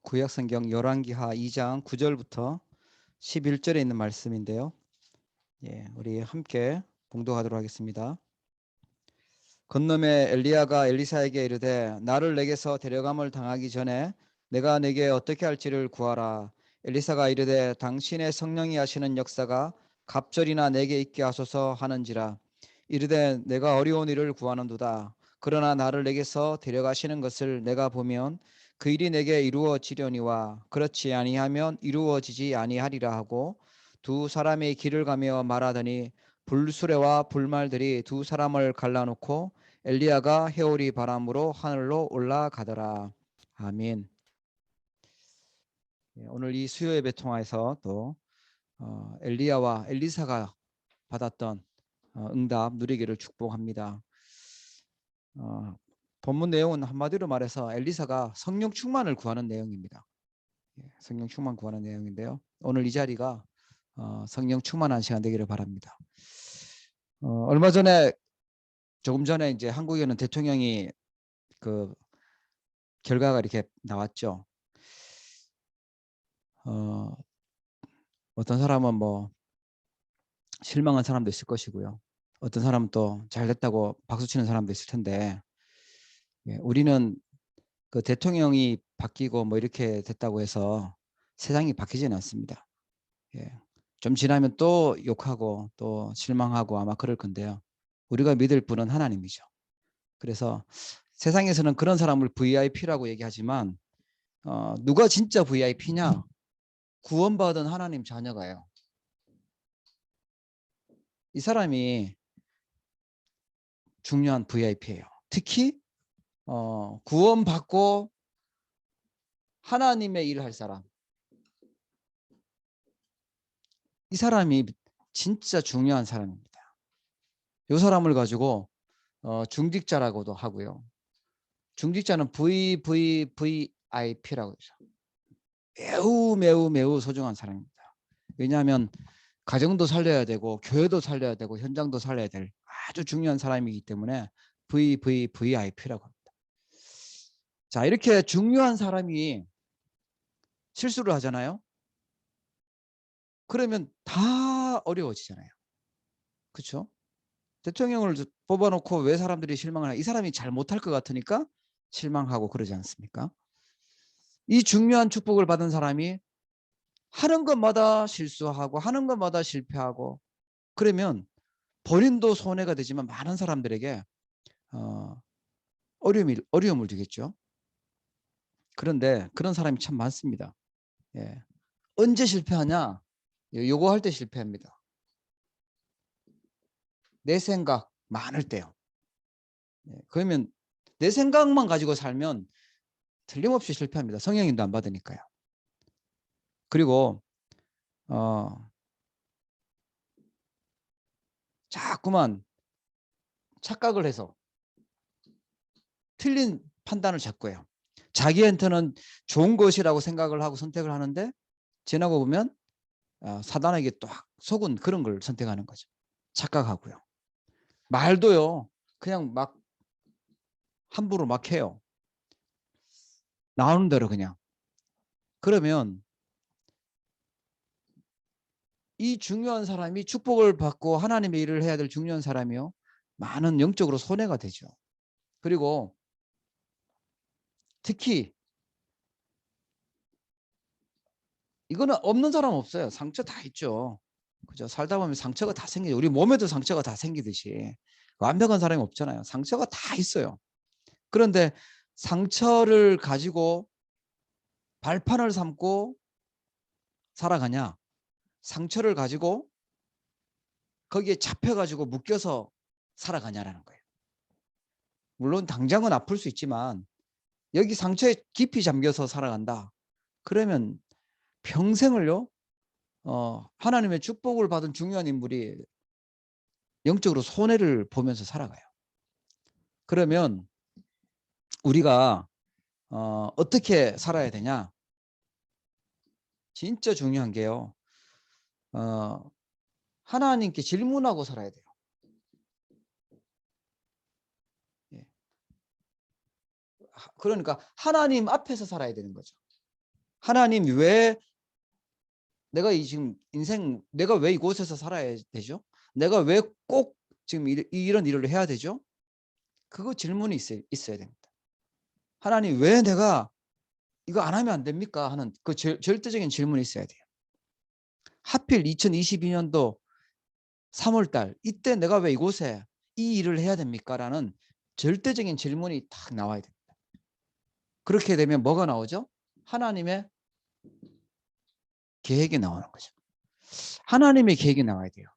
구약성경 열왕기하 2장 9절부터 11절에 있는 말씀인데요. 우리 함께 봉독하도록 하겠습니다. 건너매 엘리야가 엘리사에게 이르되 나를 내게서 데려감을 당하기 전에 내가 내게 어떻게 할지를 구하라. 엘리사가 이르되 당신의 성령이 하시는 역사가 갑절이나 내게 있게 하소서 하는지라. 이르되 내가 어려운 일을 구하는도다. 그러나 나를 내게서 데려가시는 것을 내가 보면 그 일이 내게 이루어지려니와 그렇지 아니하면 이루어지지 아니하리라 하고 두 사람이 길을 가며 말하더니 불수레와 불말들이 두 사람을 갈라놓고 엘리야가 회오리 바람으로 하늘로 올라가더라. 아멘. 오늘 이 수요 예배 통해서 또 엘리야와 엘리사가 받았던 응답 누리기를 축복합니다. 본문 내용은 한마디로 말해서 엘리사가 성령 충만을 구하는 내용입니다. 성령 충만 구하는 내용인데요. 오늘 이 자리가 성령 충만한 시간 되기를 바랍니다. 얼마 전에 조금 전에 이제 한국에는 대통령이 그 결과가 이렇게 나왔죠. 어떤 사람은 뭐 실망한 사람도 있을 것이고요. 어떤 사람은 또 잘 됐다고 박수치는 사람도 있을 텐데, 우리는 그 대통령이 바뀌고 뭐 이렇게 됐다고 해서 세상이 바뀌지는 않습니다. 좀 지나면 또 욕하고 또 실망하고 아마 그럴 건데요. 우리가 믿을 분은 하나님이죠. 그래서 세상에서는 그런 사람을 VIP라고 얘기하지만 누가 진짜 VIP냐? 구원받은 하나님 자녀가요. 이 사람이 중요한 VIP예요. 특히 구원받고 하나님의 일을 할 사람. 이 사람이 진짜 중요한 사람입니다. 이 사람을 가지고 중직자라고도 하고요. 중직자는 VVVIP라고 하죠. 매우 소중한 사람입니다. 왜냐하면 가정도 살려야 되고 교회도 살려야 되고 현장도 살려야 될 아주 중요한 사람이기 때문에 VVVIP라고 합니다. 자, 이렇게 중요한 사람이 실수를 하잖아요. 그러면 다 어려워지잖아요. 그렇죠? 대통령을 뽑아놓고 왜 사람들이 실망을 이 사람이 잘 못할 것 같으니까 실망하고 그러지 않습니까? 이 중요한 축복을 받은 사람이 하는 것마다 실수하고 하는 것마다 실패하고 그러면 본인도 손해가 되지만 많은 사람들에게 어려움을 주겠죠. 그런데 그런 사람이 참 많습니다. 언제 실패하냐? 요거 할 때 실패합니다. 내 생각 많을 때요. 그러면 내 생각만 가지고 살면 틀림없이 실패합니다. 성령님도 안 받으니까요. 그리고 자꾸만 착각을 해서 틀린 판단을 자꾸 해요. 자기한테는 좋은 것이라고 생각을 하고 선택을 하는데 지나고 보면 사단에게 또 속은 그런 걸 선택하는 거죠. 착각하고요. 말도요. 그냥 막 함부로 막 해요. 나오는 대로 그냥. 그러면 이 중요한 사람이 축복을 받고 하나님의 일을 해야 될 중요한 사람이요. 많은 영적으로 손해가 되죠. 그리고 특히 이거는 없는 사람 없어요. 상처 다 있죠. 그죠? 살다 보면 상처가 다 생기죠. 우리 몸에도 상처가 다 생기듯이 완벽한 사람이 없잖아요. 상처가 다 있어요. 그런데 상처를 가지고 발판을 삼고 살아가냐? 상처를 가지고 거기에 잡혀가지고 묶여서 살아가냐라는 거예요. 물론 당장은 아플 수 있지만 여기 상처에 깊이 잠겨서 살아간다. 그러면 평생을요. 하나님의 축복을 받은 중요한 인물이 영적으로 손해를 보면서 살아가요. 그러면 우리가 어떻게 살아야 되냐? 진짜 중요한 게요. 하나님께 질문하고 살아야 돼요. 그러니까 하나님 앞에서 살아야 되는 거죠. 하나님 왜 내가 이 지금 인생 내가 왜 이곳에서 살아야 되죠? 내가 왜 꼭 지금 이런 일을 해야 되죠? 그거 질문이 있어야 됩니다. 하나님 왜 내가 이거 안 하면 안 됩니까? 하는 그 절대적인 질문이 있어야 돼요. 하필 2022년도 3월 달 이때 내가 왜 이곳에 이 일을 해야 됩니까? 라는 절대적인 질문이 딱 나와야 됩니다. 그렇게 되면 뭐가 나오죠? 하나님의 계획이 나오는 거죠. 하나님의 계획이 나와야 돼요.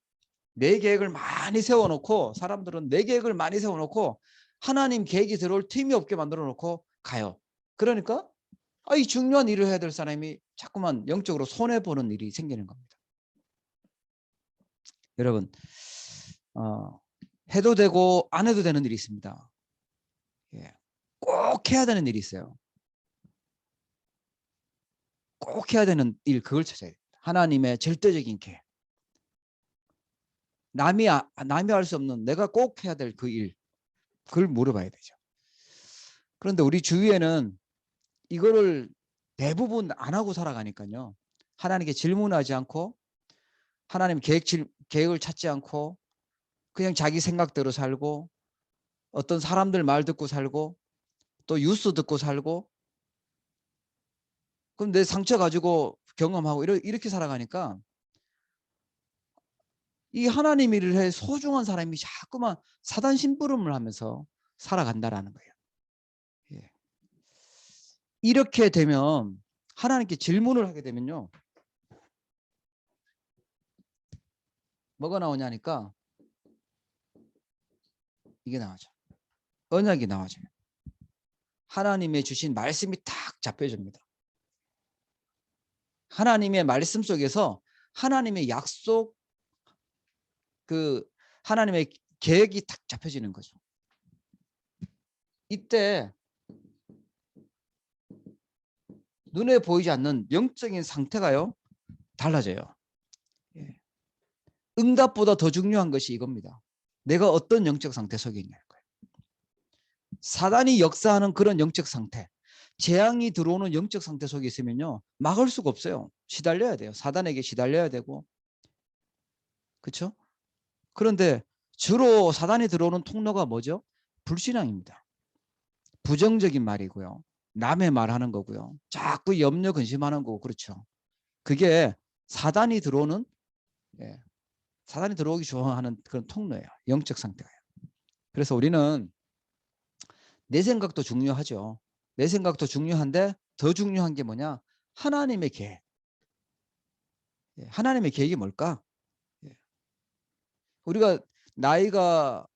내 계획을 많이 세워놓고 사람들은 내 계획을 많이 세워놓고 하나님 계획이 들어올 틈이 없게 만들어 놓고 가요. 그러니까 이 중요한 일을 해야 될 사람이 자꾸만 영적으로 손해보는 일이 생기는 겁니다. 여러분 해도 되고 안 해도 되는 일이 있습니다. 예. 꼭 해야 되는 일이 있어요. 꼭 해야 되는 일, 그걸 찾아야 됩니다. 하나님의 절대적인 계획. 남이 할 수 없는 내가 꼭 해야 될 그 일, 그걸 물어봐야 되죠. 그런데 우리 주위에는 이거를 대부분 안 하고 살아가니까요. 하나님께 질문하지 않고 하나님 계획을 찾지 않고 그냥 자기 생각대로 살고 어떤 사람들 말 듣고 살고 또 뉴스 듣고 살고 그럼 내 상처 가지고 경험하고 이렇게 살아가니까 이 하나님 일을 해 소중한 사람이 자꾸만 사단 심부름을 하면서 살아간다라는 거예요. 예. 이렇게 되면 하나님께 질문을 하게 되면요. 뭐가 나오냐니까 이게 나오죠. 언약이 나와져요. 하나님의 주신 말씀이 딱 잡혀집니다. 하나님의 말씀 속에서 하나님의 약속, 그 하나님의 계획이 딱 잡혀지는 거죠. 이때 눈에 보이지 않는 영적인 상태가요 달라져요. 예. 응답보다 더 중요한 것이 이겁니다. 내가 어떤 영적 상태 속에 있냐는 거예요. 사단이 역사하는 그런 영적 상태, 재앙이 들어오는 영적 상태 속에 있으면요 막을 수가 없어요. 시달려야 돼요. 사단에게 시달려야 되고, 그렇죠? 그런데 주로 사단이 들어오는 통로가 뭐죠? 불신앙입니다. 부정적인 말이고요. 남의 말하는 거고요. 자꾸 염려 근심하는 거고, 그렇죠. 그게 사단이 들어오는, 예, 사단이 들어오기 좋아하는 그런 통로예요. 영적 상태가요. 그래서 우리는 내 생각도 중요하죠. 내 생각도 중요한데 더 중요한 게 뭐냐? 하나님의 계획. 예, 하나님의 계획이 뭘까? 예. 우리가 나이가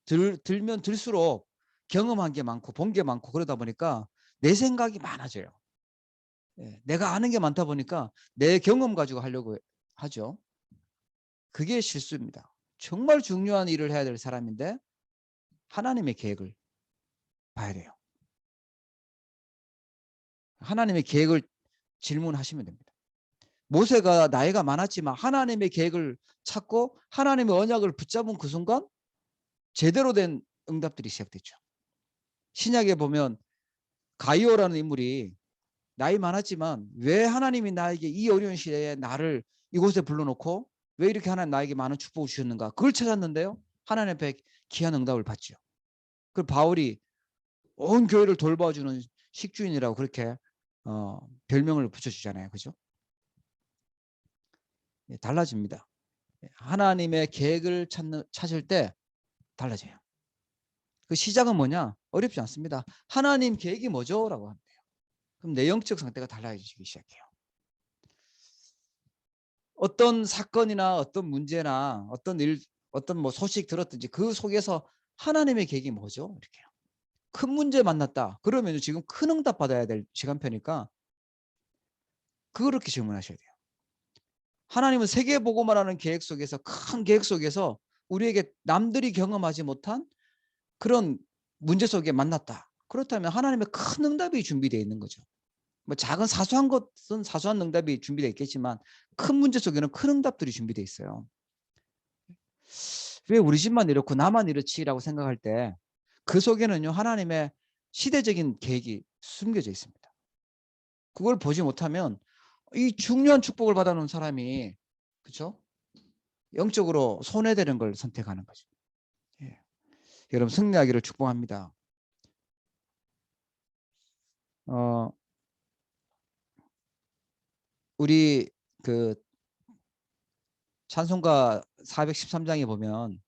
들면 들수록 경험한 게 많고 본 게 많고 그러다 보니까 내 생각이 많아져요. 예, 내가 아는 게 많다 보니까 내 경험 가지고 하려고 하죠. 그게 실수입니다. 정말 중요한 일을 해야 될 사람인데 하나님의 계획을 봐야 돼요. 하나님의 계획을 질문하시면 됩니다. 모세가 나이가 많았지만 하나님의 계획을 찾고 하나님의 언약을 붙잡은 그 순간 제대로 된 응답들이 시작됐죠. 신약에 보면 가이오라는 인물이 나이 많았지만 왜 하나님이 나에게 이 어려운 시대에 나를 이곳에 불러놓고 왜 이렇게 하나님 나에게 많은 축복을 주셨는가, 그걸 찾았는데요 하나님 앞에 귀한 응답을 받죠. 그 바울이 온 교회를 돌봐주는 식주인이라고 그렇게 별명을 붙여주잖아요. 그죠? 달라집니다. 하나님의 계획을 찾을 때 달라져요. 그 시작은 뭐냐? 어렵지 않습니다. 하나님 계획이 뭐죠? 라고 하면 돼요. 그럼 내 영적 상태가 달라지기 시작해요. 어떤 사건이나 어떤 문제나 어떤 일, 어떤 뭐 소식 들었든지 그 속에서 하나님의 계획이 뭐죠? 이렇게요. 큰 문제 만났다. 그러면 지금 큰 응답 받아야 될 시간표니까 그렇게 질문하셔야 돼요. 하나님은 세계보고만 하는 계획 속에서, 큰 계획 속에서 우리에게 남들이 경험하지 못한 그런 문제 속에 만났다. 그렇다면 하나님의 큰 응답이 준비되어 있는 거죠. 뭐 작은 사소한 것은 사소한 응답이 준비되어 있겠지만 큰 문제 속에는 큰 응답들이 준비되어 있어요. 왜 우리 집만 이렇고 나만 이렇지라고 생각할 때 그 속에는요 하나님의 시대적인 계획이 숨겨져 있습니다. 그걸 보지 못하면 이 중요한 축복을 받아놓은 사람이, 그렇죠? 영적으로 손해되는 걸 선택하는 거죠. 예. 여러분 승리하기를 축복합니다. 우리 그 찬송가 413장에 보면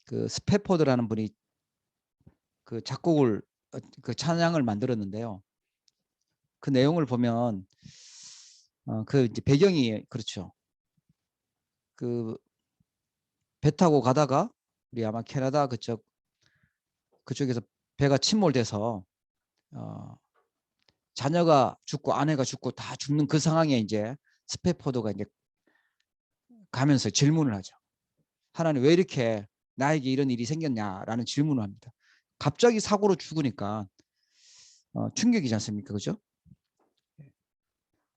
그 스패포드라는 분이 그 작곡을 그 찬양을 만들었는데요. 그 내용을 보면 그 이제 배경이 그렇죠. 그 배 타고 가다가 우리 아마 캐나다 그쪽에서 배가 침몰돼서 자녀가 죽고 아내가 죽고 다 죽는 그 상황에 이제 스패포드가 이제 가면서 질문을 하죠. 하나님 왜 이렇게 나에게 이런 일이 생겼냐라는 질문을 합니다. 갑자기 사고로 죽으니까 충격이지 않습니까? 그죠?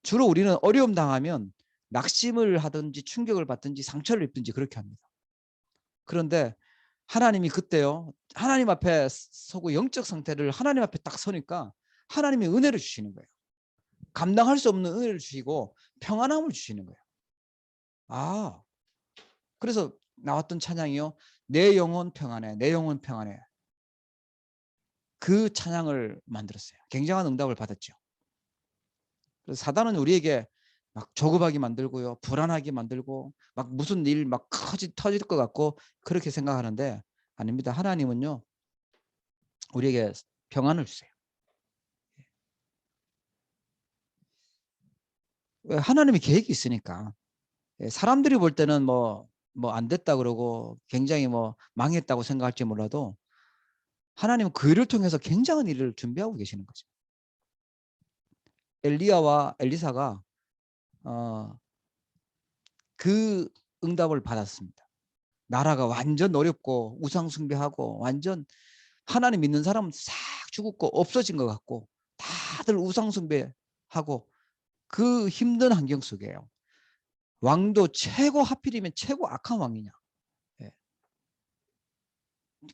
주로 우리는 어려움 당하면 낙심을 하든지 충격을 받든지 상처를 입든지 그렇게 합니다. 그런데 하나님이 그때요, 하나님 앞에 서고 영적 상태를 하나님 앞에 딱 서니까 하나님이 은혜를 주시는 거예요. 감당할 수 없는 은혜를 주시고 평안함을 주시는 거예요. 아, 그래서 나왔던 찬양이요, 내 영혼 평안해, 내 영혼 평안해. 그 찬양을 만들었어요. 굉장한 응답을 받았죠. 그래서 사단은 우리에게 막 조급하게 만들고요, 불안하게 만들고 막 무슨 일 막 터질 것 같고 그렇게 생각하는데 아닙니다. 하나님은요 우리에게 평안을 주세요. 하나님의 계획이 있으니까. 사람들이 볼 때는 뭐 안 됐다 그러고 굉장히 뭐 망했다고 생각할지 몰라도 하나님은 그 일을 통해서 굉장한 일을 준비하고 계시는 거죠. 엘리야와 엘리사가 그 응답을 받았습니다. 나라가 완전 어렵고 우상 숭배하고 완전 하나님 믿는 사람은 싹 죽었고 없어진 것 같고 다들 우상 숭배하고 그 힘든 환경 속에요. 왕도 최고 하필이면 최고 악한 왕이냐. 예.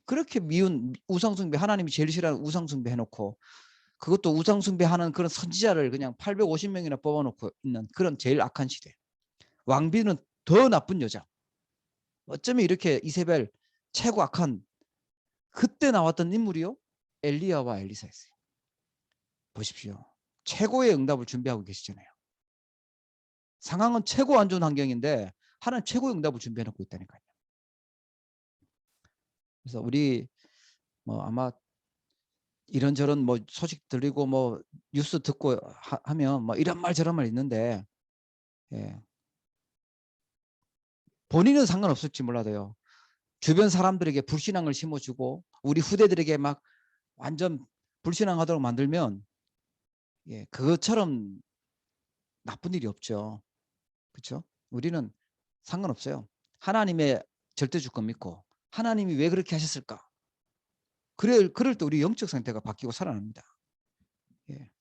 그렇게 미운 우상숭배, 하나님이 제일 싫어하는 우상숭배 해놓고 그것도 우상숭배하는 그런 선지자를 그냥 850명이나 뽑아놓고 있는 그런 제일 악한 시대. 왕비는 더 나쁜 여자. 어쩌면 이렇게 이세벨 최고 악한 그때 나왔던 인물이요, 엘리야와 엘리사였어요. 보십시오. 최고의 응답을 준비하고 계시잖아요. 상황은 최고 안 좋은 환경인데 하나님 최고의 응답을 준비해놓고 있다니까요. 그래서 우리 뭐 아마 이런저런 뭐 소식 들리고 뭐 뉴스 듣고 하면 뭐 이런 말 저런 말 있는데, 예. 본인은 상관없을지 몰라도요, 주변 사람들에게 불신앙을 심어주고 우리 후대들에게 막 완전 불신앙하도록 만들면, 예, 그것처럼 나쁜 일이 없죠. 그렇죠? 우리는 상관없어요. 하나님의 절대 주권 믿고 하나님이 왜 그렇게 하셨을까? 그럴 때 우리 영적 상태가 바뀌고 살아납니다. 예.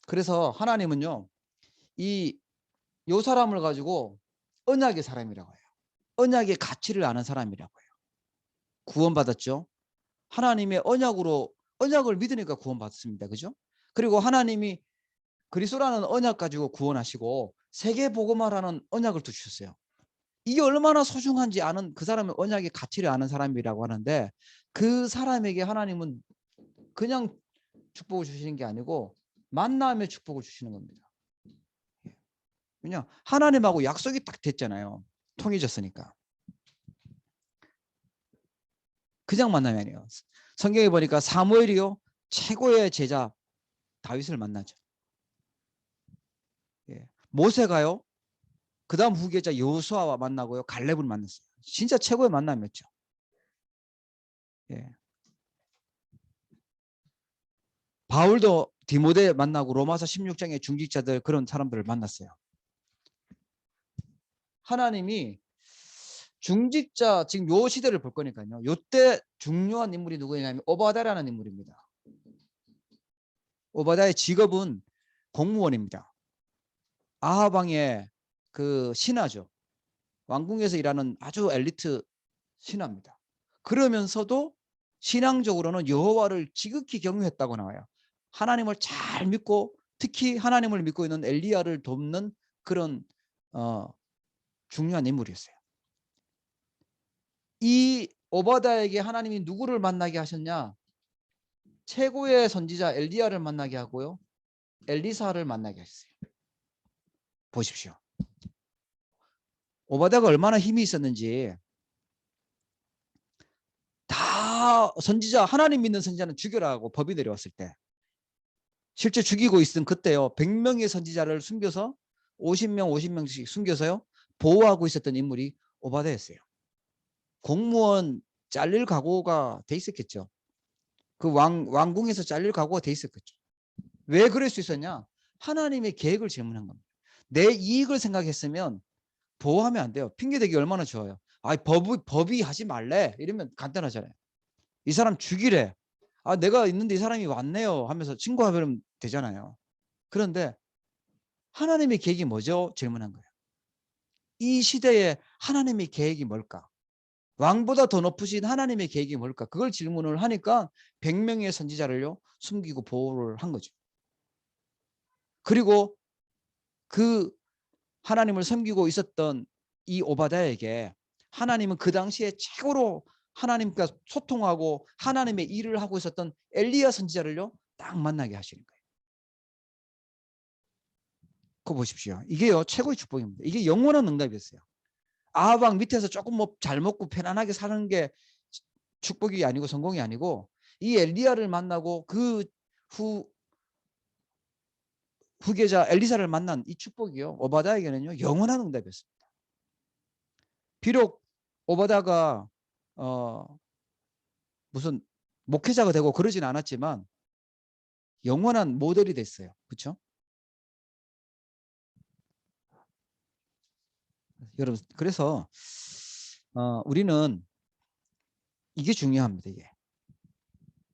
그래서 하나님은요 요 사람을 가지고 언약의 사람이라고 해요. 언약의 가치를 아는 사람이라고 해요. 구원받았죠. 하나님의 언약을 믿으니까 구원받습니다. 그죠? 그리고 하나님이 그리스도라는 언약 가지고 구원하시고 세계 복음화라는 언약을 또 주셨어요. 이게 얼마나 소중한지 아는 그 사람의 언약의 가치를 아는 사람이라고 하는데, 그 사람에게 하나님은 그냥 축복을 주시는 게 아니고 만남의 축복을 주시는 겁니다. 왜냐, 하나님하고 약속이 딱 됐잖아요. 통해졌으니까. 그냥 만남이 아니에요. 성경에 보니까 사무엘이요 최고의 제자 다윗을 만나죠. 예. 모세가요 그 다음 후계자 여호수아와 만나고요 갈렙을 만났어요. 진짜 최고의 만남이었죠. 예. 바울도 디모데 만나고 로마서 16장의 중직자들 그런 사람들을 만났어요. 하나님이 중직자 지금 요 시대를 볼 거니까요. 요때 중요한 인물이 누구냐면 오바댜라는 인물입니다. 오바댜의 직업은 공무원입니다. 아합 왕의 그 신하죠. 왕궁에서 일하는 아주 엘리트 신하입니다. 그러면서도 신앙적으로는 여호와를 지극히 경외했다고 나와요. 하나님을 잘 믿고 특히 하나님을 믿고 있는 엘리야를 돕는 그런 중요한 인물이었어요. 이 오바댜에게 하나님이 누구를 만나게 하셨냐? 최고의 선지자 엘리야를 만나게 하고요, 엘리사를 만나게 하셨어요. 보십시오. 오바댜가 얼마나 힘이 있었는지. 다 선지자, 하나님 믿는 선지자는 죽여라고 법이 내려왔을 때 실제 죽이고 있은 그때요, 100명의 선지자를 숨겨서 50명씩 숨겨서요 보호하고 있었던 인물이 오바댜였어요. 공무원 잘릴 각오가 돼 있었겠죠. 그 왕궁에서 잘릴 각오가 돼 있었겠죠. 왜 그럴 수 있었냐? 하나님의 계획을 질문한 겁니다. 내 이익을 생각했으면 보호하면 안 돼요. 핑계대기 얼마나 좋아요. 아, 법이 하지 말래 이러면 간단하잖아요. 이 사람 죽이래. 아, 내가 있는데 이 사람이 왔네요 하면서 신고하면 되잖아요. 그런데 하나님의 계획이 뭐죠? 질문한 거예요. 이 시대에 하나님의 계획이 뭘까? 왕보다 더 높으신 하나님의 계획이 뭘까? 그걸 질문을 하니까 100명의 선지자를요 숨기고 보호를 한 거죠. 그리고 그 하나님을 섬기고 있었던 이 오바댜에게 하나님은 그 당시에 최고로 하나님과 소통하고 하나님의 일을 하고 있었던 엘리야 선지자를요 딱 만나게 하시는 거예요. 그거 보십시오. 이게요 최고의 축복입니다. 이게 영원한 응답이었어요. 아합 왕 밑에서 조금 뭐 잘 먹고 편안하게 사는 게 축복이 아니고 성공이 아니고, 이 엘리야를 만나고 그 후계자 엘리사를 만난 이 축복이요 오바댜에게는요 영원한 응답이었습니다. 비록 오바댜가 무슨 목회자가 되고 그러진 않았지만 영원한 모델이 됐어요. 그렇죠? 여러분, 그래서 우리는 이게 중요합니다. 이게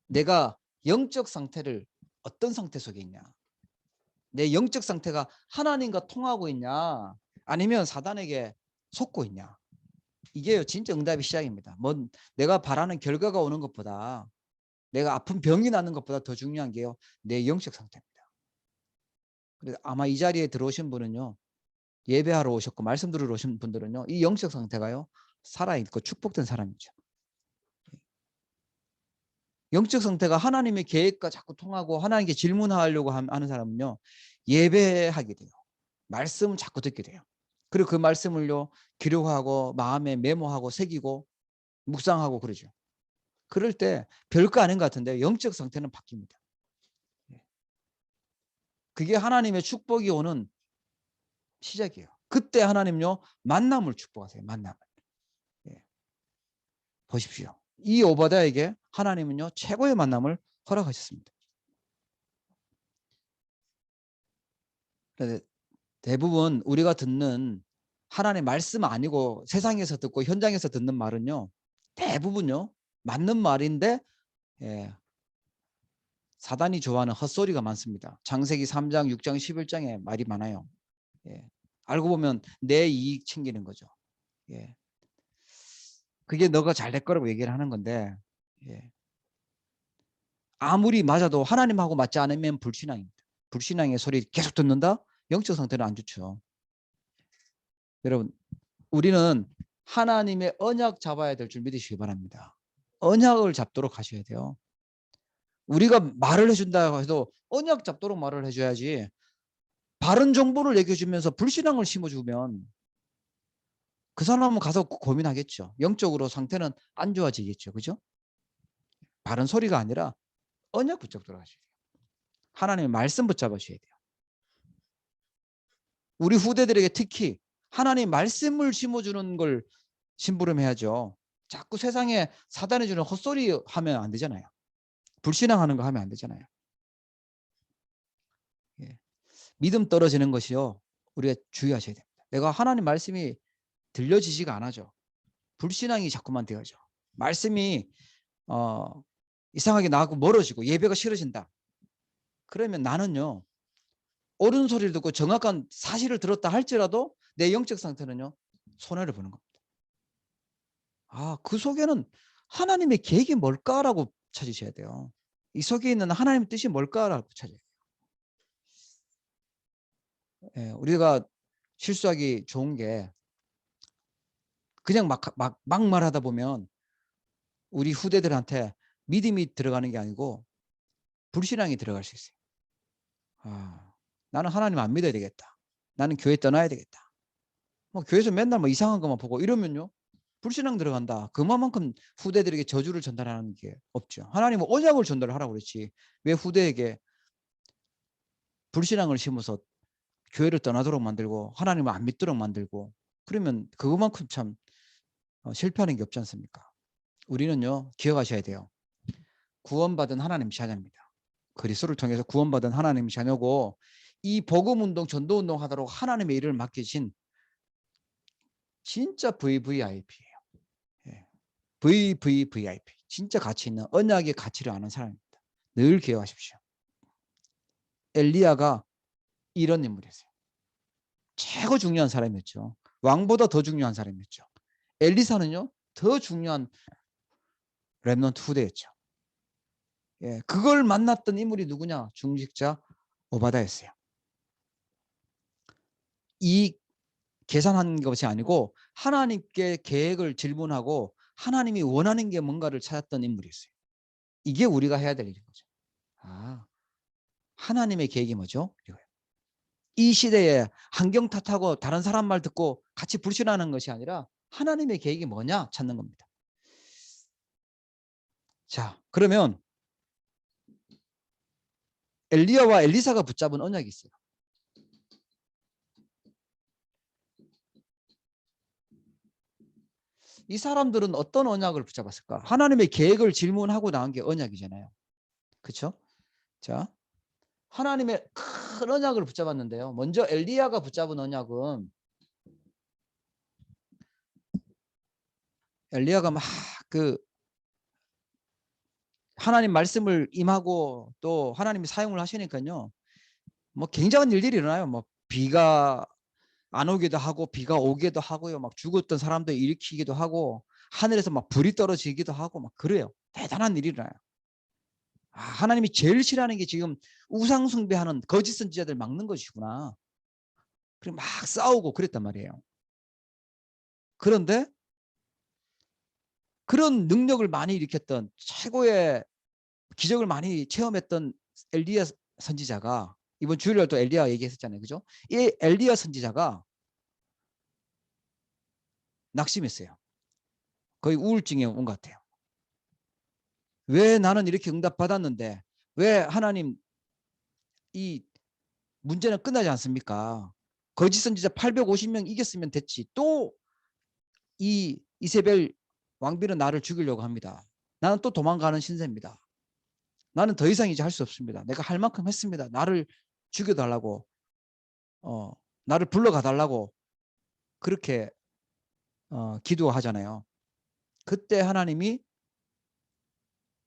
내가 영적 상태를 어떤 상태 속에 있냐, 내 영적 상태가 하나님과 통하고 있냐 아니면 사단에게 속고 있냐, 이게요 진짜 응답의 시작입니다. 뭐 내가 바라는 결과가 오는 것보다, 내가 아픈 병이 나는 것보다 더 중요한 게요 내 영적 상태입니다. 그래서 아마 이 자리에 들어오신 분은요, 예배하러 오셨고 말씀 들으러 오신 분들은요 이 영적 상태가요 살아있고 축복된 사람이죠. 영적 상태가 하나님의 계획과 자꾸 통하고 하나님께 질문하려고 하는 사람은요 예배하게 돼요. 말씀을 자꾸 듣게 돼요. 그리고 그 말씀을요 기록하고 마음에 메모하고 새기고 묵상하고 그러죠. 그럴 때 별거 아닌 것 같은데 영적 상태는 바뀝니다. 그게 하나님의 축복이 오는 시작이에요. 그때 하나님요 만남을 축복하세요. 만남을. 보십시오. 이 오바댜에게 하나님은요 최고의 만남을 허락하셨습니다. 그런데 대부분 우리가 듣는 하나님의 말씀 아니고 세상에서 듣고 현장에서 듣는 말은요 대부분요 맞는 말인데 사단이 좋아하는 헛소리가 많습니다. 창세기 3장 6장 11장에 말이 많아요. 알고 보면 내 이익 챙기는 거죠. 그게 너가 잘 될 거라고 얘기를 하는 건데 아무리 맞아도 하나님하고 맞지 않으면 불신앙입니다. 불신앙의 소리 계속 듣는다? 영적 상태는 안 좋죠. 여러분, 우리는 하나님의 언약 잡아야 될 줄 믿으시기 바랍니다. 언약을 잡도록 하셔야 돼요. 우리가 말을 해준다고 해도 언약 잡도록 말을 해줘야지, 바른 정보를 얘기해주면서 불신앙을 심어주면 그 사람은 가서 고민하겠죠. 영적으로 상태는 안 좋아지겠죠. 그죠? 바른 소리가 아니라 언약 붙잡도록 하셔야 돼요. 하나님의 말씀 붙잡으셔야 돼요. 우리 후대들에게 특히 하나님 말씀을 심어주는 걸 심부름해야죠. 자꾸 세상에 사단이 주는 헛소리 하면 안 되잖아요. 불신앙하는 거 하면 안 되잖아요. 믿음 떨어지는 것이요 우리가 주의하셔야 됩니다. 내가 하나님 말씀이 들려지지가 않아죠. 불신앙이 자꾸만 되어져. 말씀이 이상하게 나하고 멀어지고 예배가 싫어진다. 그러면 나는요 옳은 소리를 듣고 정확한 사실을 들었다 할지라도 내 영적 상태는요 손해를 보는 겁니다. 그 속에는 하나님의 계획이 뭘까라고 찾으셔야 돼요. 이 속에 있는 하나님의 뜻이 뭘까라고 찾아요. 예, 우리가 실수하기 좋은 게 그냥 막 말하다 보면 우리 후대들한테 믿음이 들어가는 게 아니고 불신앙이 들어갈 수 있어요. 아, 나는 하나님 안 믿어야 되겠다. 나는 교회 떠나야 되겠다. 뭐 교회에서 맨날 뭐 이상한 것만 보고 이러면요, 불신앙 들어간다. 그만큼 후대들에게 저주를 전달하는 게 없죠. 하나님은 언약을 전달하라고 그랬지. 왜 후대에게 불신앙을 심어서 교회를 떠나도록 만들고 하나님을 안 믿도록 만들고, 그러면 그것만큼 참 실패하는 게 없지 않습니까? 우리는요, 기억하셔야 돼요. 구원받은 하나님 자녀입니다. 그리스도를 통해서 구원받은 하나님 자녀고, 이 복음운동 전도운동 하도록 하나님의 일을 맡기신 진짜 VVIP예요. 예. VVVIP. 진짜 가치 있는 언약의 가치를 아는 사람입니다. 늘 기억하십시오. 엘리야가 이런 인물이었어요. 최고 중요한 사람이었죠. 왕보다 더 중요한 사람이었죠. 엘리사는요, 더 중요한 렘넌트 후대였죠. 예, 그걸 만났던 인물이 누구냐? 중직자 오바다였어요. 이 계산한 것이 아니고 하나님께 계획을 질문하고 하나님이 원하는 게 뭔가를 찾았던 인물이었어요. 이게 우리가 해야 될 일인 거죠. 아, 하나님의 계획이 뭐죠? 이거예요. 이 시대에 환경 탓하고 다른 사람 말 듣고 같이 불신하는 것이 아니라 하나님의 계획이 뭐냐 찾는 겁니다. 자, 그러면 엘리야와 엘리사가 붙잡은 언약이 있어요. 이 사람들은 어떤 언약을 붙잡았을까? 하나님의 계획을 질문하고 나온 게 언약이잖아요. 그렇죠? 자, 하나님의 큰 언약을 붙잡았는데요. 먼저 엘리야가 붙잡은 언약은, 엘리야가 막 하나님 말씀을 임하고 또 하나님이 사용을 하시니까요, 뭐 굉장한 일들이 일어나요. 뭐 비가 안 오기도 하고 비가 오기도 하고요. 막 죽었던 사람들 일으키기도 하고 하늘에서 막 불이 떨어지기도 하고 막 그래요. 대단한 일이 일어나요. 아, 하나님이 제일 싫어하는 게 지금 우상 숭배하는 거짓 선지자들 막는 것이구나. 그리고 막 싸우고 그랬단 말이에요. 그런데 그런 능력을 많이 일으켰던, 최고의 기적을 많이 체험했던 엘리야 선지자가, 이번 주일날 또 엘리야 얘기했었잖아요. 그죠? 이 엘리야 선지자가 낙심했어요. 거의 우울증에 온 것 같아요. 왜 나는 이렇게 응답받았는데 왜 하나님, 이 문제는 끝나지 않습니까? 거짓 선지자 850명 이겼으면 됐지. 또 이 이세벨 왕비는 나를 죽이려고 합니다. 나는 또 도망가는 신세입니다. 나는 더 이상 이제 할 수 없습니다. 내가 할 만큼 했습니다. 나를 죽여달라고, 나를 불러가달라고 그렇게 기도하잖아요. 그때 하나님이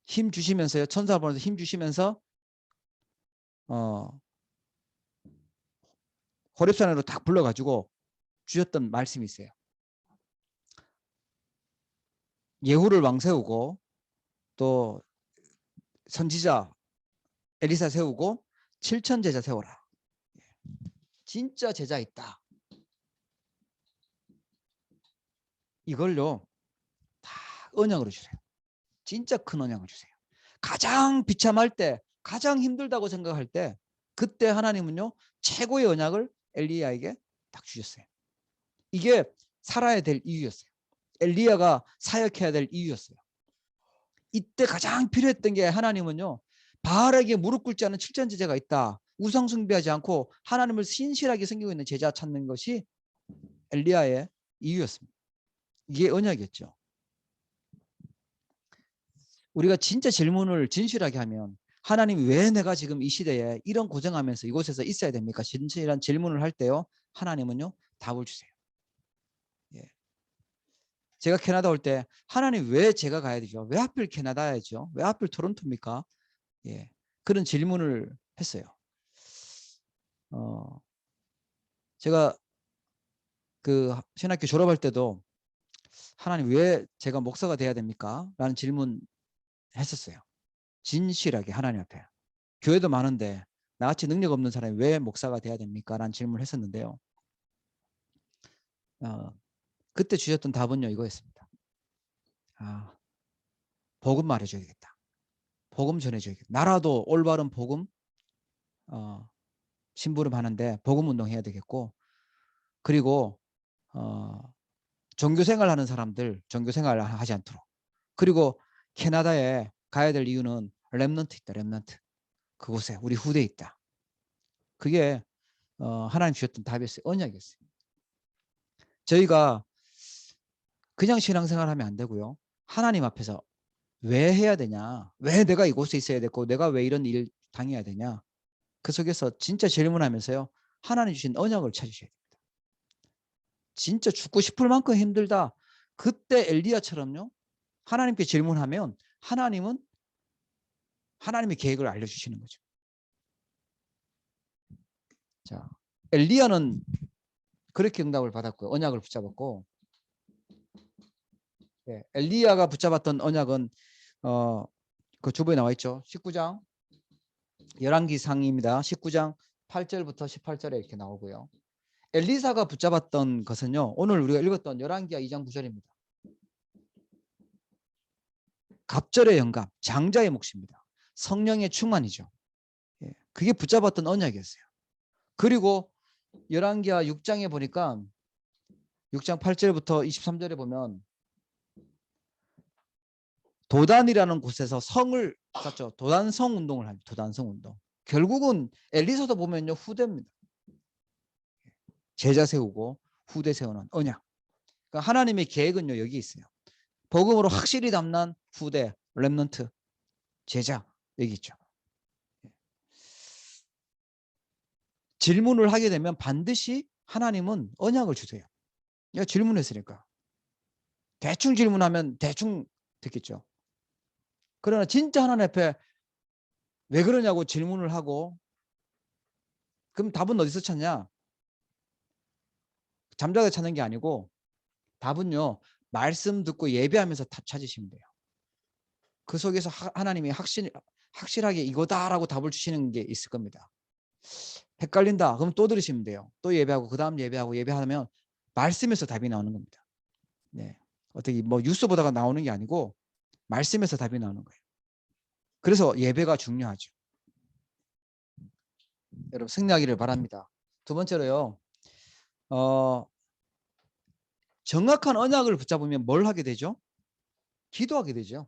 힘 주시면서요, 천사 보내서 힘 주시면서 호렙산으로 딱 불러가지고 주셨던 말씀이 있어요. 예후를 왕 세우고 또 선지자 엘리사 세우고 7천 제자 세워라. 진짜 제자 있다. 이걸요 다 언약으로 주세요. 진짜 큰 언약을 주세요. 가장 비참할 때, 가장 힘들다고 생각할 때, 그때 하나님은요 최고의 언약을 엘리야에게 딱 주셨어요. 이게 살아야 될 이유였어요. 엘리야가 사역해야 될 이유였어요. 이때 가장 필요했던 게, 하나님은요 바알에게 무릎 꿇지 않은 7천 제자가 있다. 우상 숭배하지 않고 하나님을 신실하게 섬기고 있는 제자 찾는 것이 엘리야의 이유였습니다. 이게 언약이었죠. 우리가 진짜 질문을 진실하게 하면, 하나님 왜 내가 지금 이 시대에 이런 고생하면서 이곳에서 있어야 됩니까? 진실한 질문을 할 때요, 하나님은요 답을 주세요. 예. 제가 캐나다 올 때 하나님 왜 제가 가야 되죠? 왜 하필 캐나다야죠? 왜 하필 토론토입니까? 예. 그런 질문을 했어요. 제가 그 신학교 졸업할 때도 하나님 왜 제가 목사가 돼야 됩니까? 라는 질문 했었어요. 진실하게 하나님 앞에. 교회도 많은데 나같이 능력 없는 사람이 왜 목사가 돼야 됩니까? 라는 질문을 했었는데요. 그때 주셨던 답은요, 이거였습니다. 복음 말해줘야겠다. 복음 전해줘야겠다. 나라도 올바른 복음 심부름하는데 복음 운동해야 되겠고, 그리고 종교생활 하는 사람들 종교생활 하지 않도록. 그리고 캐나다에 가야 될 이유는 렘넌트 있다. 렘넌트. 그곳에 우리 후대에 있다. 그게 하나님 주셨던 답이었어요. 언약이었어요. 저희가 그냥 신앙생활 하면 안 되고요. 하나님 앞에서 왜 해야 되냐? 왜 내가 이곳에 있어야 되고 내가 왜 이런 일 당해야 되냐? 그 속에서 진짜 질문하면서요. 하나님 주신 언약을 찾으셔야 됩니다. 진짜 죽고 싶을 만큼 힘들다. 그때 엘리야처럼요. 하나님께 질문하면 하나님은 하나님의 계획을 알려주시는 거죠. 자, 엘리야는 그렇게 응답을 받았고요. 언약을 붙잡았고, 네, 엘리야가 붙잡았던 언약은 그 주부에 나와 있죠. 19장 열왕기상입니다. 19장 8절부터 18절에 이렇게 나오고요. 엘리사가 붙잡았던 것은요. 오늘 우리가 읽었던 열왕기하 2장 9절입니다. 갑절의 영감, 장자의 몫입니다. 성령의 충만이죠. 예, 그게 붙잡았던 언약이었어요. 그리고 열왕기하 6장에 보니까 6장 8절부터 23절에 보면 도단이라는 곳에서 성을 쌓죠. 도단성 운동을 합니다. 도단성 운동. 결국은 엘리사도 보면요. 후대입니다. 제자 세우고 후대 세우는 언약. 그러니까 하나님의 계획은요. 여기 있어요. 복음으로 확실히 담난 후대, 렘넌트, 제자 여기 있죠. 질문을 하게 되면 반드시 하나님은 언약을 주세요. 내가 질문했으니까. 대충 질문하면 대충 듣겠죠. 그러나 진짜 하나님 앞에 왜 그러냐고 질문을 하고 그럼 답은 어디서 찾냐? 잠자게 찾는 게 아니고 답은요. 말씀 듣고 예배하면서 답 찾으시면 돼요. 그 속에서 하나님이 확실하게 이거다라고 답을 주시는 게 있을 겁니다. 헷갈린다. 그럼 또 들으시면 돼요. 또 예배하고 그다음 예배하고 예배하면 말씀에서 답이 나오는 겁니다. 네. 어떻게 뭐 뉴스 보다가 나오는 게 아니고 말씀에서 답이 나오는 거예요. 그래서 예배가 중요하죠. 여러분 승리하기를 바랍니다. 두 번째로요. 정확한 언약을 붙잡으면 뭘 하게 되죠? 기도하게 되죠.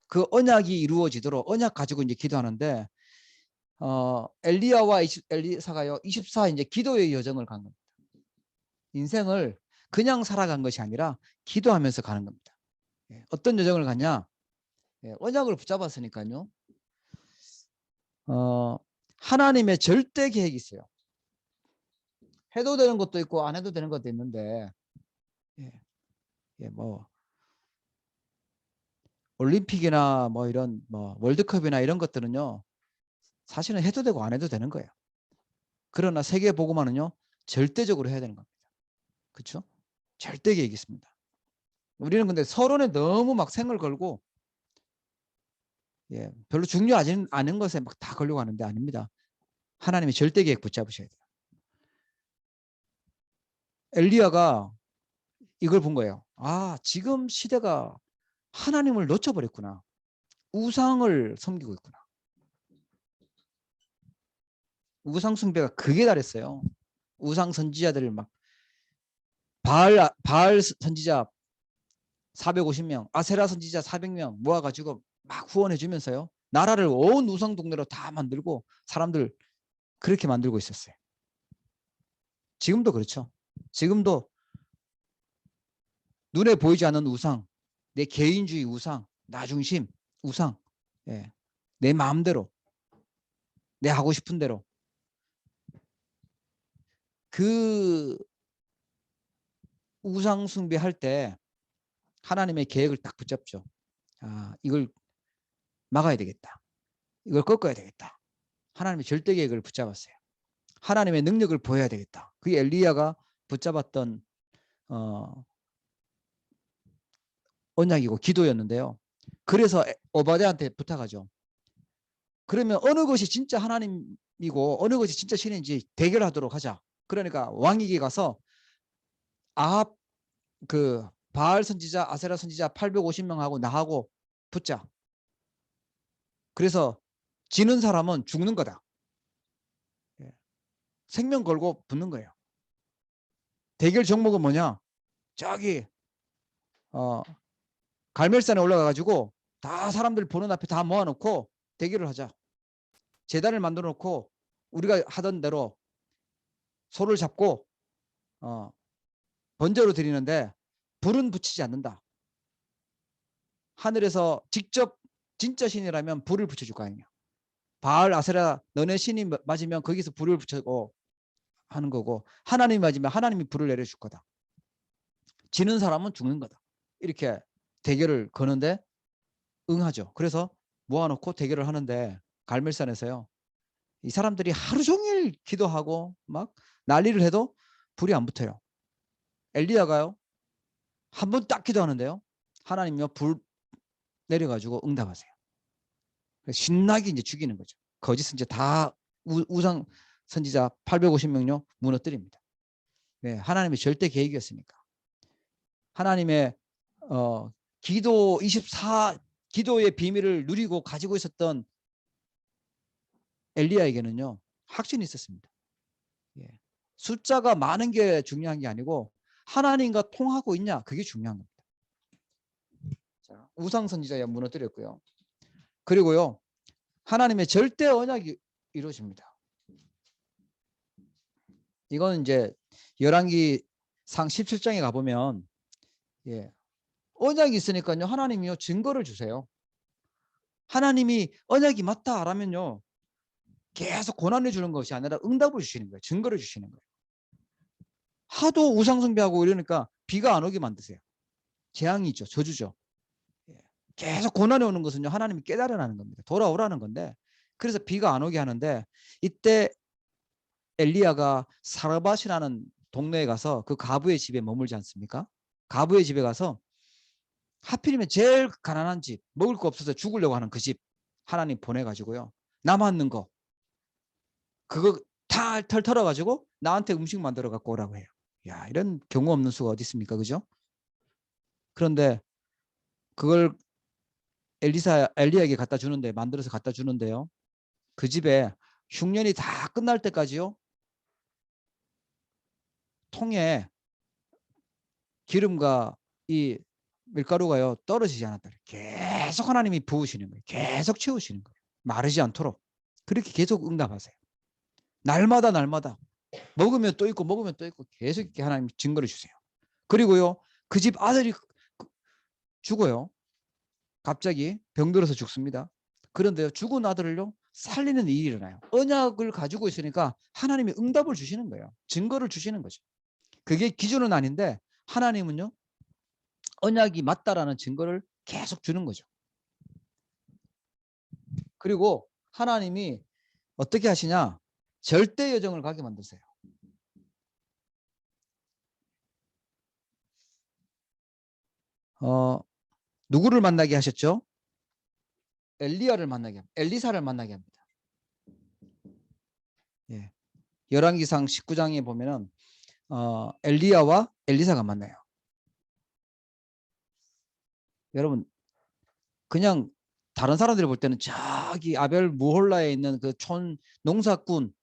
그 언약이 이루어지도록 언약 가지고 이제 기도하는데 엘리야와 엘리사가요 24 이제 기도의 여정을 간 겁니다. 인생을 그냥 살아간 것이 아니라 기도하면서 가는 겁니다. 어떤 여정을 갔냐? 언약을 붙잡았으니까요. 하나님의 절대 계획이 있어요. 해도 되는 것도 있고 안 해도 되는 것도 있는데 뭐 올림픽이나 뭐 이런 뭐 월드컵이나 이런 것들은요. 사실은 해도 되고 안 해도 되는 거예요. 그러나 세계 복음화는요. 절대적으로 해야 되는 겁니다. 그렇죠? 절대 계획이 있습니다. 우리는 근데 서론에 너무 막 생을 걸고 별로 중요하지 않은 것에 막 다 걸려고 하는데 아닙니다. 하나님의 절대 계획 붙잡으셔야 돼요. 엘리야가 이걸 본 거예요. 지금 시대가 하나님을 놓쳐버렸구나. 우상을 섬기고 있구나. 우상 숭배가 극에 달했어요. 우상 선지자들을 막 바알 선지자 450명, 아세라 선지자 400명 모아가지고 막 후원해 주면서요. 나라를 온 우상 동네로 다 만들고 사람들 그렇게 만들고 있었어요. 지금도 그렇죠. 지금도 눈에 보이지 않는 우상, 내 개인주의 우상, 나 중심 우상, 내 마음대로, 내 하고 싶은 대로 그 우상 숭배할 때 하나님의 계획을 딱 붙잡죠. 이걸 막아야 되겠다. 이걸 꺾어야 되겠다. 하나님의 절대 계획을 붙잡았어요. 하나님의 능력을 보여야 되겠다. 그게 엘리야가 붙잡았던 언약이고 기도였는데요. 그래서 오바댜한테 부탁하죠. 그러면 어느 것이 진짜 하나님이고 어느 것이 진짜 신인지 대결하도록 하자. 그러니까 왕에게 가서 아합 그 바알 선지자, 아세라 선지자 850명하고 나하고 붙자. 그래서 지는 사람은 죽는 거다. 생명 걸고 붙는 거예요. 대결 종목은 뭐냐? 저기 갈멜산에 올라가 가지고 다 사람들 보는 앞에 다 모아놓고 대결을 하자. 재단을 만들어 놓고 우리가 하던 대로 소를 잡고 번제로 드리는데 불은 붙이지 않는다. 하늘에서 직접 진짜 신이라면 불을 붙여줄 거 아니냐. 바알, 아세라 너네 신이 맞으면 거기서 불을 붙이고 하는 거고, 하나님이 맞으면 하나님이 불을 내려줄 거다. 지는 사람은 죽는 거다. 이렇게 대결을 거는데 응하죠. 그래서 모아놓고 대결을 하는데 갈멜산에서요, 이 사람들이 하루 종일 기도하고 막 난리를 해도 불이 안 붙어요. 엘리야가요, 한 번 딱 기도하는데요, 하나님요 불 내려가지고 응답하세요. 신나게 이제 죽이는 거죠. 거짓 선지자 다 우상 선지자 850명요 무너뜨립니다. 네, 하나님의 절대 계획이었으니까. 하나님의 기도 24 기도의 비밀을 누리고 가지고 있었던 엘리야에게는요 확신이 있었습니다. 예. 숫자가 많은 게 중요한 게 아니고 하나님과 통하고 있냐, 그게 중요한 겁니다. 자, 우상 선지자야 무너뜨렸고요. 그리고요 하나님의 절대 언약이 이루어집니다. 이건 이제 열왕기상 17장에 가보면 언약이 있으니까요 하나님이요 증거를 주세요. 하나님이 언약이 맞다라면요 계속 고난을 주는 것이 아니라 응답을 주시는 거예요. 증거를 주시는 거예요. 하도 우상숭배하고 이러니까 비가 안 오게 만드세요. 재앙이 있죠. 저주죠. 계속 고난이 오는 것은요 하나님이 깨달으라는 겁니다. 돌아오라는 건데, 그래서 비가 안 오게 하는데, 이때 엘리야가 사르밧이라는 동네에 가서 그 가부의 집에 머물지 않습니까? 가부의 집에 가서 하필이면 제일 가난한 집, 먹을 거 없어서 죽으려고 하는 그 집 하나님 보내가지고요 남았는 거 그거 다 털어가지고 나한테 음식 만들어 갖고 오라고 해요. 야, 이런 경우 없는 수가 어디 있습니까? 그죠? 그런데 그걸 엘리야에게 갖다 주는데, 만들어서 갖다 주는데요, 그 집에 흉년이 다 끝날 때까지요 통에 기름과 이 밀가루가요 떨어지지 않았다. 계속 하나님이 부으시는 거예요. 계속 채우시는 거예요. 마르지 않도록. 그렇게 계속 응답하세요. 날마다 먹으면 또 있고 먹으면 또 있고 계속 이렇게 하나님 증거를 주세요. 그리고요 그 집 아들이 죽어요. 갑자기 병들어서 죽습니다. 그런데요 죽은 아들을요 살리는 일이 일어나요. 언약을 가지고 있으니까 하나님이 응답을 주시는 거예요. 증거를 주시는 거죠. 그게 기준은 아닌데 하나님은요 언약이 맞다라는 증거를 계속 주는 거죠. 그리고 하나님이 어떻게 하시냐, 절대 여정을 가게 만드세요. 누구를 만나게 하셨죠? 엘리야를 만나게 합니다. 엘리사를 만나게 합니다. 예. 열왕기상 19장에 보면은 엘리야와 엘리사가 만나요. 여러분 그냥 다른 사람들이 볼 때는 저기 아벨 무홀라에 있는 그 촌 농사꾼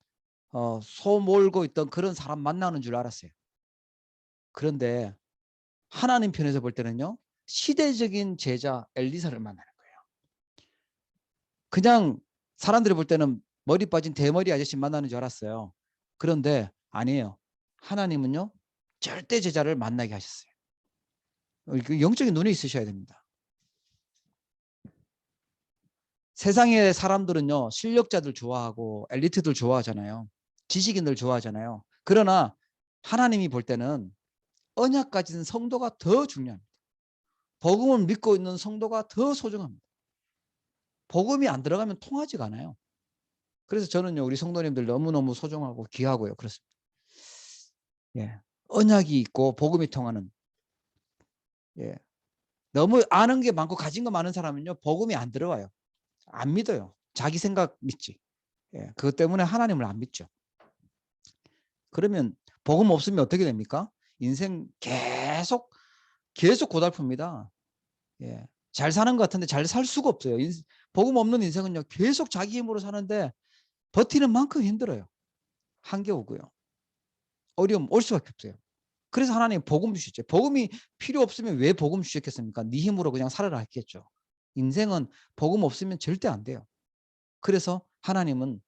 소 몰고 있던 그런 사람 만나는 줄 알았어요. 그런데 하나님 편에서 볼 때는요 시대적인 제자 엘리사를 만나는 거예요. 그냥 사람들이 볼 때는 머리 빠진 대머리 아저씨 만나는 줄 알았어요. 그런데 아니에요. 하나님은요 절대 제자를 만나게 하셨어요. 영적인 눈이 있으셔야 됩니다. 세상의 사람들은요 실력자들 좋아하고 엘리트들 좋아하잖아요. 지식인들 좋아하잖아요. 그러나 하나님이 볼 때는 언약 가진 성도가 더 중요합니다. 복음을 믿고 있는 성도가 더 소중합니다. 복음이 안 들어가면 통하지가 않아요. 그래서 저는요 우리 성도님들 너무너무 소중하고 귀하고요 그렇습니다. 예, 언약이 있고 복음이 통하는 너무 아는 게 많고 가진 거 많은 사람은요, 복음이 안 들어와요. 안 믿어요. 자기 생각 믿지. 예, 그것 때문에 하나님을 안 믿죠. 그러면 복음 없으면 어떻게 됩니까? 인생 계속 고달픕니다. 예, 잘 사는 것 같은데 잘 살 수가 없어요. 복음 없는 인생은요, 계속 자기 힘으로 사는데 버티는 만큼 힘들어요. 한계 오고요. 어려움 올 수밖에 없어요. 그래서 하나님 복음 주셨죠. 복음이 필요 없으면 왜 복음 주셨겠습니까? 네 힘으로 그냥 살아라 했겠죠. 인생은 복음 없으면 절대 안 돼요. 그래서 하나님은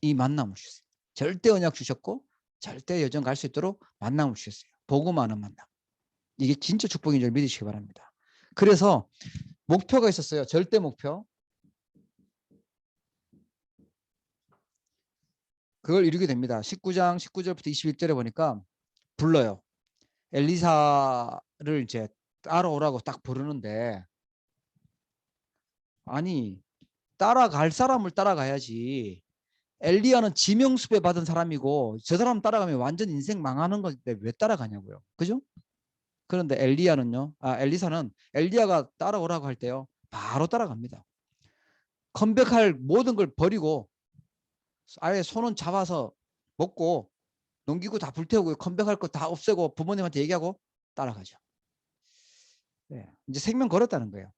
이 만남을 주셨어요. 절대 언약 주셨고 절대 여정 갈 수 있도록 만남을 주셨어요. 복음하는 만남. 이게 진짜 축복인 줄 믿으시기 바랍니다. 그래서 목표가 있었어요. 절대 목표. 그걸 이루게 됩니다. 19장 19절부터 21절에 보니까 불러요. 엘리사를 이제 따라오라고 딱 부르는데, 아니 따라갈 사람을 따라가야지. 엘리야는 지명수배 받은 사람이고 저 사람 따라가면 완전 인생 망하는 건데 왜 따라가냐고요. 그죠? 그런데 엘리사는 엘리야가 따라오라고 할 때요, 바로 따라갑니다. 컴백할 모든 걸 버리고 아예 손은 잡아서 먹고 농기구 다 불태우고 컴백할 거 다 없애고 부모님한테 얘기하고 따라가죠. 네, 이제 생명 걸었다는 거예요.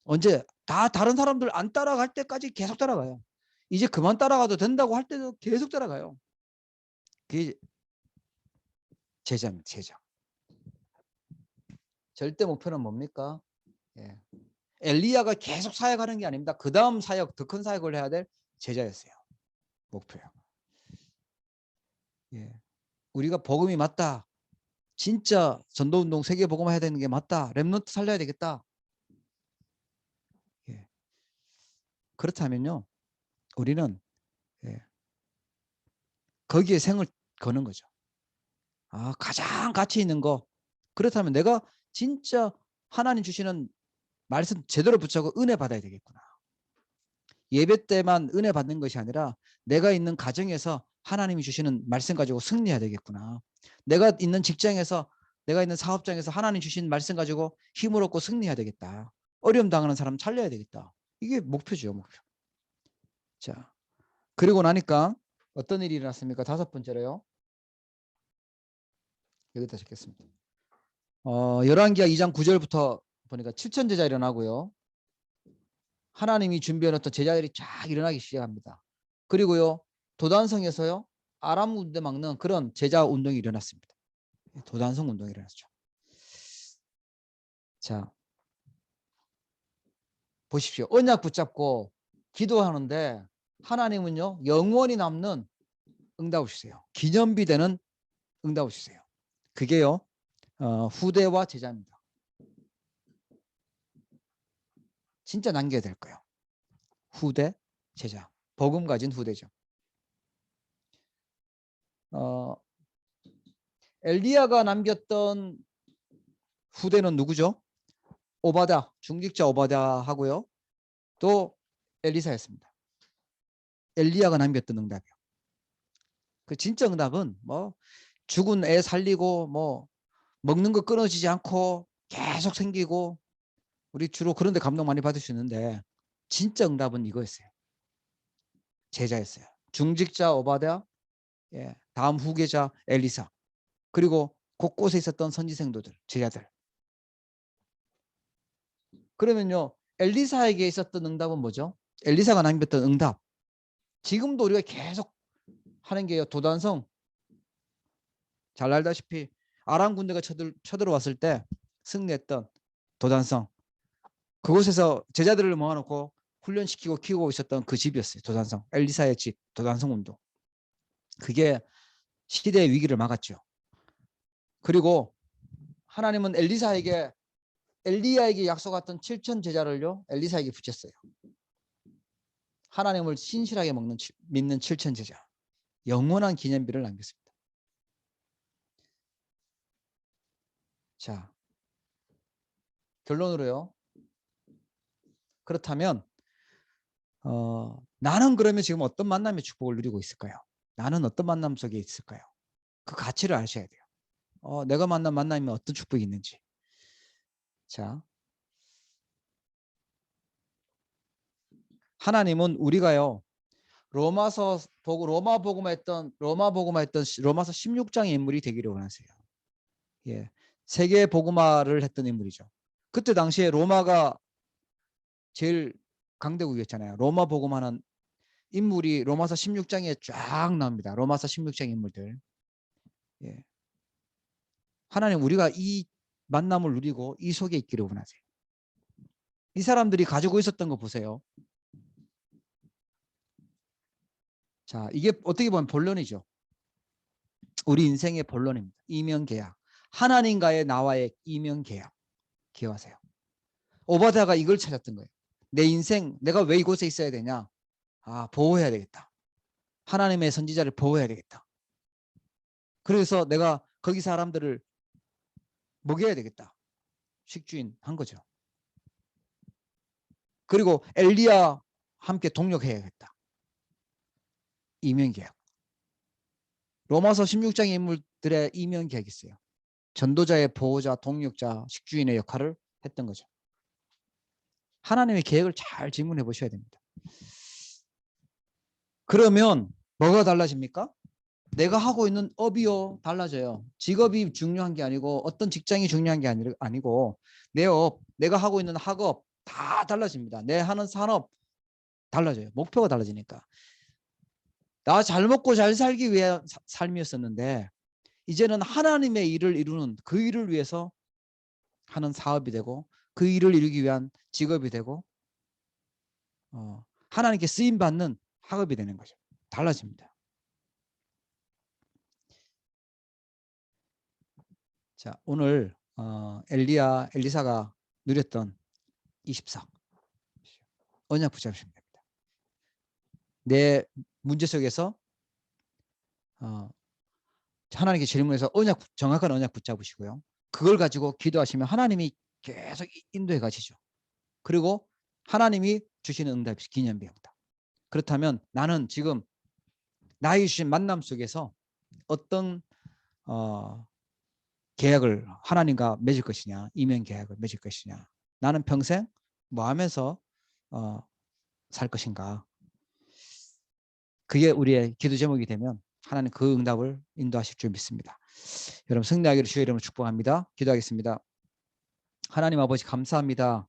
언제 다 다른 사람들 안 따라갈 때까지 계속 따라가요. 이제 그만 따라가도 된다고 할 때도 계속 따라가요. 그게 제자입니다. 제자. 절대 목표는 뭡니까? 예. 엘리야가 계속 사역하는 게 아닙니다. 그 다음 사역, 더 큰 사역을 해야 될 제자였어요. 목표요. 예. 우리가 복음이 맞다. 진짜 전도운동 세계 복음 해야 되는 게 맞다. 렘넌트 살려야 되겠다. 예. 그렇다면요, 우리는 예, 거기에 생을 거는 거죠. 아, 가장 가치 있는 거. 그렇다면 내가 진짜 하나님 주시는 말씀 제대로 붙잡고 은혜 받아야 되겠구나. 예배 때만 은혜 받는 것이 아니라 내가 있는 가정에서 하나님이 주시는 말씀 가지고 승리해야 되겠구나. 내가 있는 직장에서, 내가 있는 사업장에서 하나님 주신 말씀 가지고 힘을 얻고 승리해야 되겠다. 어려움 당하는 사람 살려야 되겠다. 이게 목표죠, 목표. 자, 그리고 나니까 어떤 일이 일어났습니까? 5번째로요. 여기다 적겠습니다. 열왕기하 2장 9절부터 보니까 7천 제자 일어나고요. 하나님이 준비해 놓던 제자들이 쫙 일어나기 시작합니다. 그리고요, 도단성에서요, 아람 군대 막는 그런 제자 운동이 일어났습니다. 도단성 운동이 일어났죠. 자, 보십시오. 언약 붙잡고 기도하는데 하나님은요, 영원히 남는 응답을 주세요. 기념비 되는 응답을 주세요. 그게요, 후대와 제자입니다. 진짜 남겨야 될 거예요. 후대, 제자. 복음 가진 후대죠. 엘리야가 남겼던 후대는 누구죠? 오바다, 중직자 오바다 하고요. 또 엘리사였습니다. 엘리야가 남겼던 응답이요. 그 진짜 응답은 뭐 죽은 애 살리고 뭐 먹는 거 끊어지지 않고 계속 생기고, 우리 주로 그런 데 감동 많이 받을 수 있는데 진짜 응답은 이거였어요. 제자였어요. 중직자 오바다, 예, 다음 후계자 엘리사, 그리고 곳곳에 있었던 선지생도들, 제자들. 그러면요, 엘리사에게 있었던 응답은 뭐죠? 엘리사가 남겼던 응답. 지금도 우리가 계속 하는 게요, 도단성. 잘 알다시피 아람 군대가 쳐들어왔을 때 승리했던 도단성. 그곳에서 제자들을 모아놓고 훈련시키고 키우고 있었던 그 집이었어요. 도단성. 엘리사의 집, 도단성 운동. 그게 시대의 위기를 막았죠. 그리고 하나님은 엘리야에게 약속했던 7천 제자를요, 엘리사에게 붙였어요. 하나님을 신실하게 믿는 7천 제자. 영원한 기념비를 남겼습니다. 자, 결론으로요. 그렇다면 나는 그러면 지금 어떤 만남의 축복을 누리고 있을까요? 나는 어떤 만남 속에 있을까요? 그 가치를 아셔야 돼요. 내가 만난 만남이면 어떤 축복이 있는지. 자, 하나님은 우리가요. 로마서 보고 로마 복음화 했던 로마서 16장의 인물이 되기를 원하세요. 예. 세계 복음화를 했던 인물이죠. 그때 당시에 로마가 제일 강대국이었잖아요. 로마 복음화는 인물이 로마서 16장에 쫙 나옵니다. 로마서 16장 인물들. 예. 하나님 우리가 이 만남을 누리고 이 속에 있기를 원하세요. 이 사람들이 가지고 있었던 거 보세요. 자, 이게 어떻게 보면 본론이죠. 우리 인생의 본론입니다. 이면계약. 하나님과의 나와의 이면계약. 기억하세요. 오바다가 이걸 찾았던 거예요. 내 인생, 내가 왜 이곳에 있어야 되냐? 아, 보호해야 되겠다. 하나님의 선지자를 보호해야 되겠다. 그래서 내가 거기 사람들을 먹여야 되겠다. 식주인 한 거죠. 그리고 엘리야 함께 동력해야겠다. 이면계약. 로마서 16장의 인물들의 이면계약이 있어요. 전도자의 보호자, 동력자, 식주인의 역할을 했던 거죠. 하나님의 계획을 잘 질문해 보셔야 됩니다. 그러면 뭐가 달라집니까? 내가 하고 있는 업이요 달라져요. 직업이 중요한 게 아니고 어떤 직장이 중요한 게 아니고 내 업, 내가 하고 있는 학업 다 달라집니다. 내 하는 산업 달라져요. 목표가 달라지니까. 나 잘 먹고 잘 살기 위해 삶이었었는데 이제는 하나님의 일을 이루는 그 일을 위해서 하는 사업이 되고 그 일을 이루기 위한 직업이 되고 하나님께 쓰임받는 학업이 되는 거죠. 달라집니다. 자, 오늘 엘리사가 누렸던 24 언약 붙잡으시면 됩니다. 내 문제 속에서 하나님께 질문해서 정확한 언약 붙잡으시고요. 그걸 가지고 기도하시면 하나님이 계속 인도해 가시죠. 그리고 하나님이 주시는 응답이 기념비입니다. 그렇다면 나는 지금 나의 주신 만남 속에서 어떤 계약을 하나님과 맺을 것이냐, 이면 계약을 맺을 것이냐, 나는 평생 뭐 하면서 살 것인가. 그게 우리의 기도 제목이 되면 하나님 그 응답을 인도하실 줄 믿습니다. 여러분 승리하기를 주의 이름으로 축복합니다. 기도하겠습니다. 하나님 아버지 감사합니다.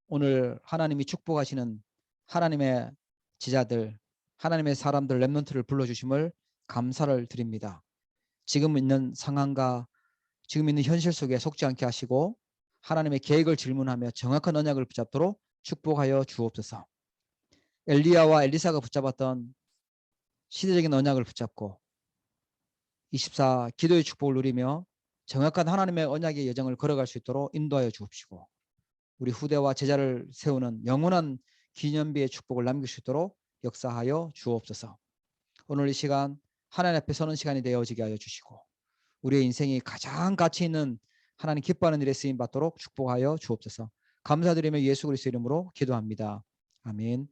오늘 하나님이 축복하시는 하나님의 지자들, 하나님의 사람들 렘넌트를 불러주심을 감사를 드립니다. 지금 있는 상황과 지금 있는 현실 속에 속지 않게 하시고 하나님의 계획을 질문하며 정확한 언약을 붙잡도록 축복하여 주옵소서. 엘리야와 엘리사가 붙잡았던 시대적인 언약을 붙잡고 24 기도의 축복을 누리며 정확한 하나님의 언약의 여정을 걸어갈 수 있도록 인도하여 주옵시고 우리 후대와 제자를 세우는 영원한 기념비의 축복을 남길 수 있도록 역사하여 주옵소서. 오늘 이 시간 하나님 앞에 서는 시간이 되어지게 하여 주시고 우리의 인생이 가장 가치 있는 하나님 기뻐하는 일에 쓰임 받도록 축복하여 주옵소서. 감사드리며 예수 그리스도 이름으로 기도합니다. 아멘.